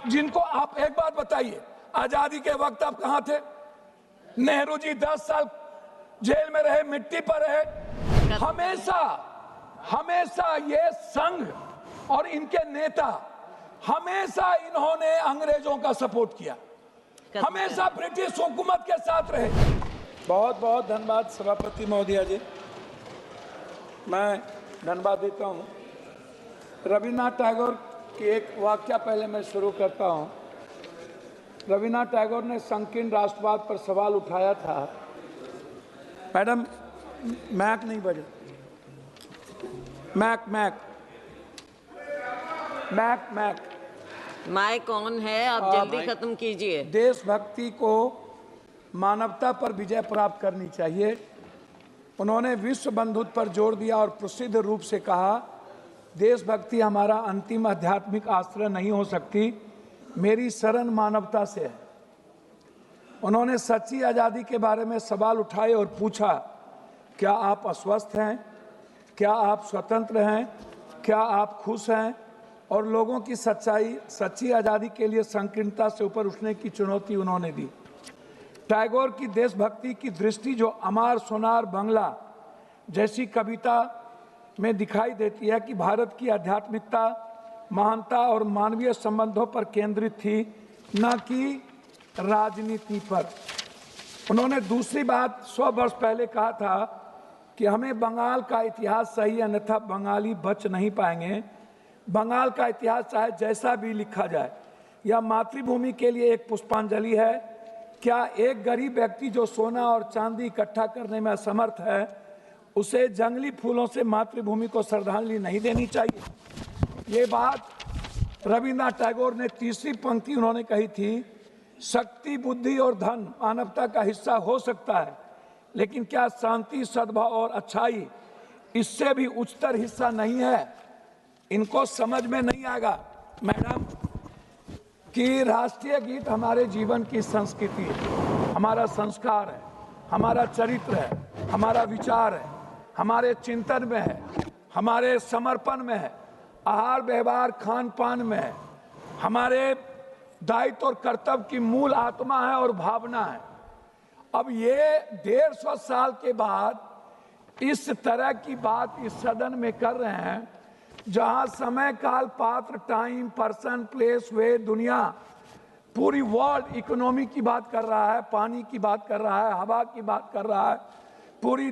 जिनको आप एक बात बताइए, आजादी के वक्त आप कहां थे? नेहरू जी 10 साल जेल में रहे, मिट्टी पर रहे। हमेशा ये संघ और इनके नेता हमेशा इन्होंने अंग्रेजों का सपोर्ट किया, हमेशा ब्रिटिश हुकूमत के साथ रहे। बहुत बहुत धन्यवाद सभापति महोदया जी, मैं धन्यवाद देता हूँ। रविन्द्रनाथ टैगोर की एक वाक्य पहले मैं शुरू करता हूँ। रविन्द्रनाथ टैगोर ने संकीर्ण राष्ट्रवाद पर सवाल उठाया था। मैडम मैक नहीं बजे, मैक माइक ऑन है, आप जल्दी खत्म कीजिए। देशभक्ति को मानवता पर विजय प्राप्त करनी चाहिए। उन्होंने विश्व बंधुत्व पर जोर दिया और प्रसिद्ध रूप से कहा, देशभक्ति हमारा अंतिम आध्यात्मिक आश्रय नहीं हो सकती, मेरी शरण मानवता से है। उन्होंने सच्ची आज़ादी के बारे में सवाल उठाए और पूछा, क्या आप अस्वस्थ हैं, क्या आप स्वतंत्र हैं, क्या आप खुश हैं? और लोगों की सच्ची आज़ादी के लिए संकीर्णता से ऊपर उठने की चुनौती उन्होंने दी। टैगोर की देशभक्ति की दृष्टि जो अमार सोनार बंगला जैसी कविता में दिखाई देती है कि भारत की आध्यात्मिकता, महानता और मानवीय संबंधों पर केंद्रित थी, न कि राजनीति पर। उन्होंने दूसरी बात 100 वर्ष पहले कहा था कि हमें बंगाल का इतिहास सही, अन्यथा बंगाली बच नहीं पाएंगे। बंगाल का इतिहास चाहे जैसा भी लिखा जाए, यह मातृभूमि के लिए एक पुष्पांजलि है। क्या एक गरीब व्यक्ति जो सोना और चांदी इकट्ठा करने में असमर्थ है, उसे जंगली फूलों से मातृभूमि को श्रद्धांजलि नहीं देनी चाहिए? ये बात रविन्द्रनाथ टैगोर ने तीसरी पंक्ति उन्होंने कही थी, शक्ति, बुद्धि और धन मानवता का हिस्सा हो सकता है, लेकिन क्या शांति, सद्भाव और अच्छाई इससे भी उच्चतर हिस्सा नहीं है? इनको समझ में नहीं आएगा मैडम कि राष्ट्रीय गीत हमारे जीवन की संस्कृति है, हमारा संस्कार है, हमारा चरित्र है, हमारा विचार है, हमारे चिंतन में है, हमारे समर्पण में है, आहार व्यवहार खान पान में है, हमारे दायित्व और कर्तव्य की मूल आत्मा है और भावना है। अब ये 150 साल के बाद इस तरह की बात इस सदन में कर रहे हैं, जहां समय, काल, पात्र, टाइम, पर्सन, प्लेस, वे, दुनिया, पूरी वर्ल्ड इकोनॉमी की बात कर रहा है, पानी की बात कर रहा है, हवा की बात कर रहा है, पूरी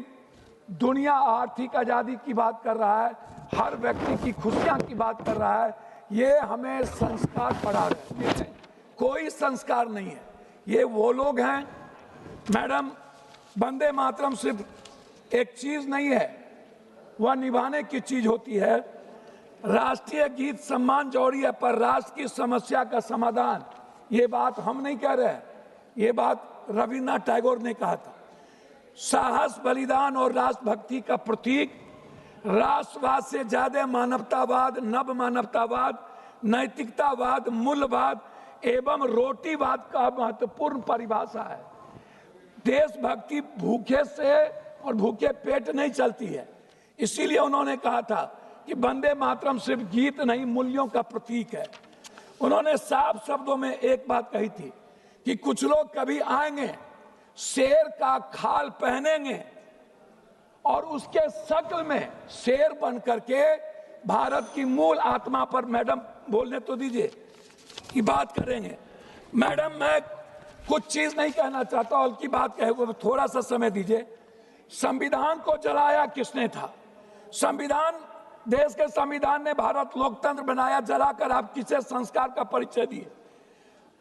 दुनिया आर्थिक आज़ादी की बात कर रहा है, हर व्यक्ति की खुशियां की बात कर रहा है। ये हमें संस्कार पढ़ा रहे हैं, कोई संस्कार नहीं है। ये वो लोग हैं मैडम, वंदे मातरम सिर्फ एक चीज नहीं है, वह निभाने की चीज होती है। राष्ट्रीय गीत सम्मान जरूरी है, पर राष्ट्र की समस्या का समाधान, ये बात हम नहीं कह रहे हैं, ये बात रविन्द्रनाथ टैगोर ने कहा था। साहस, बलिदान और राष्ट्रभक्ति का प्रतीक, राष्ट्रवाद से ज्यादा मानवतावाद, नव मानवतावाद, नैतिकतावाद, मूल्यवाद एवं रोटीवाद का महत्वपूर्ण परिभाषा है। देशभक्ति भूखे से और भूखे पेट नहीं चलती है, इसीलिए उन्होंने कहा था कि वंदे मातरम सिर्फ गीत नहीं, मूल्यों का प्रतीक है। उन्होंने साफ शब्दों में एक बात कही थी कि कुछ लोग कभी आएंगे, शेर का खाल पहनेंगे और उसके शक्ल में शेर बन करके भारत की मूल आत्मा पर, मैडम बोलने तो दीजिए, की बात करेंगे। मैडम मैं कुछ चीज नहीं कहना चाहता, और की बात कहे वो थोड़ा सा समय दीजिए। संविधान को जलाया किसने था? संविधान, देश के संविधान ने भारत लोकतंत्र बनाया, जलाकर आप किसे संस्कार का परिचय दिए?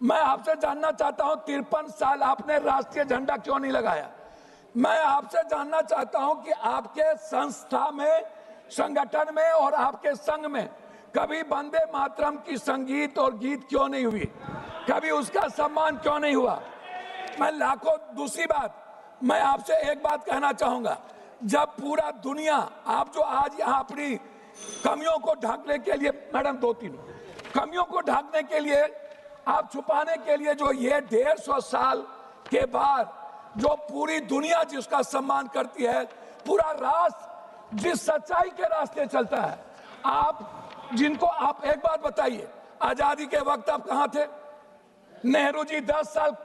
मैं आपसे जानना चाहता हूं, 53 साल आपने राष्ट्रीय झंडा क्यों नहीं लगाया? मैं आपसे जानना चाहता हूं कि आपके संस्था में, संगठन में और आपके संघ में कभी वंदे मातरम की संगीत और गीत क्यों नहीं हुई? कभी उसका सम्मान क्यों नहीं हुआ? मैं लाखों, दूसरी बात मैं आपसे एक बात कहना चाहूंगा, जब पूरा दुनिया, आप जो आज यहाँ अपनी कमियों को ढकने के लिए, मैडम 2-3 कमियों को ढकने के लिए, आप छुपाने के लिए, जो ये 150 साल के बाद जो पूरी दुनिया जिसका सम्मान करती है, पूरा राष्ट्र जिस सच्चाई के रास्ते चलता है, आप जिनको, आप एक बात बताइए, आजादी के वक्त आप कहां थे? नेहरू जी 10 साल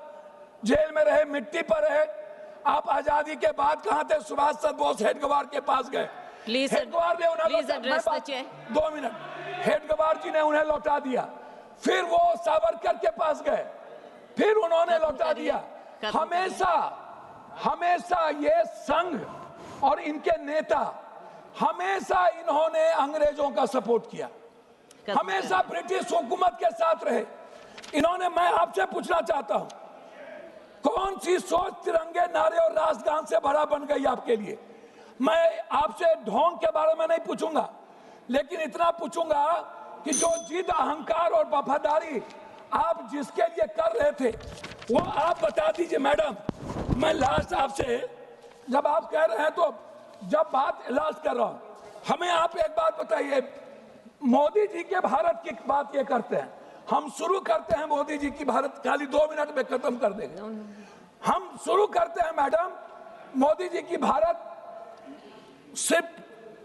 जेल में रहे, मिट्टी पर रहे। आप आजादी के बाद कहां थे? सुभाष चंद्र बोस हेडगेवार के पास गए। Please, हेडगेवार ने उन्हें please address the chair. 2 minute. Hedgewar ji ने उन्हें लौटा दिया, फिर वो सावरकर के पास गए, फिर उन्होंने लौटा दिया। हमेशा हमेशा ये संघ और इनके नेता हमेशा इन्होंने अंग्रेजों का सपोर्ट किया, हमेशा ब्रिटिश हुकूमत के साथ रहे इन्होंने। मैं आपसे पूछना चाहता हूं, कौन सी सोच तिरंगे नारे और राष्ट्रगान से भरा बन गई आपके लिए? मैं आपसे ढोंग के बारे में नहीं पूछूंगा, लेकिन इतना पूछूंगा कि जो जिद, अहंकार और वफादारी आप जिसके लिए कर रहे थे वो आप बता दीजिए। मैडम, मैं लास्ट आपसे, जब आप कह रहे हैं तो जब बात लास्ट कर रहा हूं, हमें आप एक बात बताइए। मोदी जी के भारत की बात ये करते हैं, हम शुरू करते हैं मोदी जी की भारत, खाली 2 मिनट में खत्म कर देंगे। हम शुरू करते हैं मैडम मोदी जी की भारत सिर्फ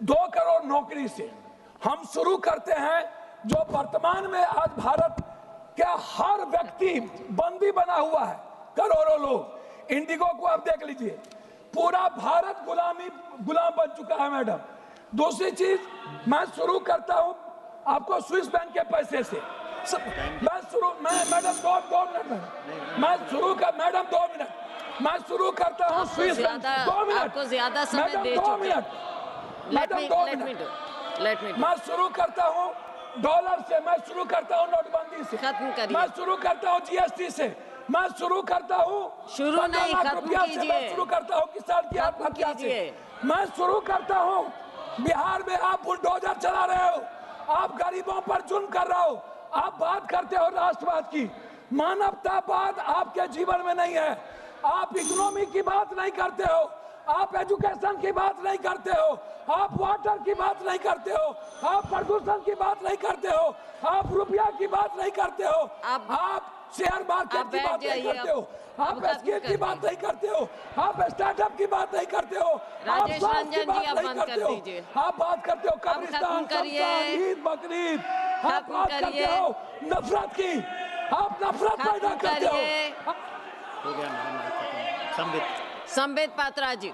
2 करोड़ नौकरी से। हम शुरू करते हैं जो वर्तमान में आज भारत का हर व्यक्ति बंदी बना हुआ है, करोड़ों लोग। इंडिगो को आप देख लीजिए, पूरा भारत गुलाम बन चुका है मैडम। दूसरी चीज, मैं शुरू करता हूं आपको स्विस बैंक के पैसे से। मैडम 2 मिनट में मैं शुरू कर, मैडम 2 मिनट मैं शुरू करता हूं स्विस बैंक। 2 मिनट, आपको ज्यादा समय दे 2 मिनट, मैडम 2 मिनट। मैं शुरू करता हूं डॉलर से, मैं शुरू करता हूं नोटबंदी से, खत्म करिए। मैं शुरू करता हूं जीएसटी से, मैं शुरू करता हूं शुरू नहीं, खत्म कीजिए। मैं शुरू करता हूं किसान की आत्महत्या से, मैं शुरू करता हूं बिहार में आप बुलडोजर चला रहे हो, आप गरीबों पर जुल्म कर रहे हो, आप बात करते हो राष्ट्रवाद की, मानवतावाद आपके जीवन में नहीं है। आप इकोनॉमी की बात नहीं करते हो, आप एजुकेशन की बात नहीं करते हो, आप वाटर की बात नहीं करते हो, आप प्रदूषण की बात नहीं करते हो, आप रुपया की बात नहीं करते हो, आप शेयर मार्केट की बात नहीं करते हो, आप स्किल की बात नहीं करते हो, आप स्टार्टअप की बात नहीं करते हो, आप स्वास्थ्य की बात नहीं करते हो, आप बात करते हो कब्रिस्तान, ईद, बकरीद, आप बात करते हो नफरत की, आप नफरत पैदा करते हो। संबित पात्रा जी।